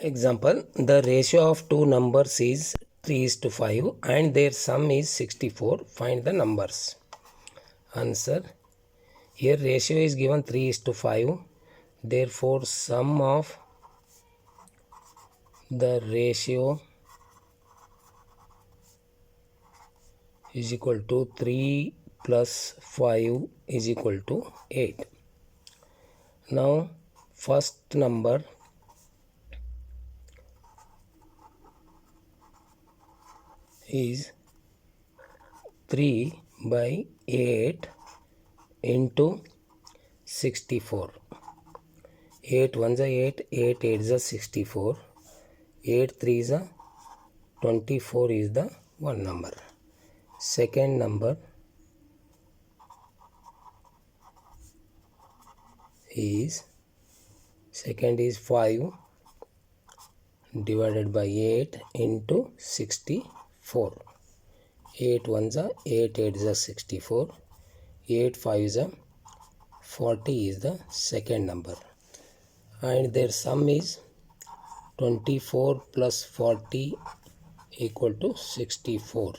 Example, the ratio of two numbers is 3:5 and their sum is 64. Find the numbers. Answer. Here ratio is given 3:5. Therefore, sum of the ratio is equal to 3 plus 5 is equal to 8. Now, first number is 3 by 8 into 64. 8 1 is 8, 8 8 is 64, 8 3 is 24 is the one number. Second number is 5 divided by 8 into 64. 8 1 is 8, 8 is 64, 8 5 is 40 is the second number, and their sum is 24 plus 40 equal to 64.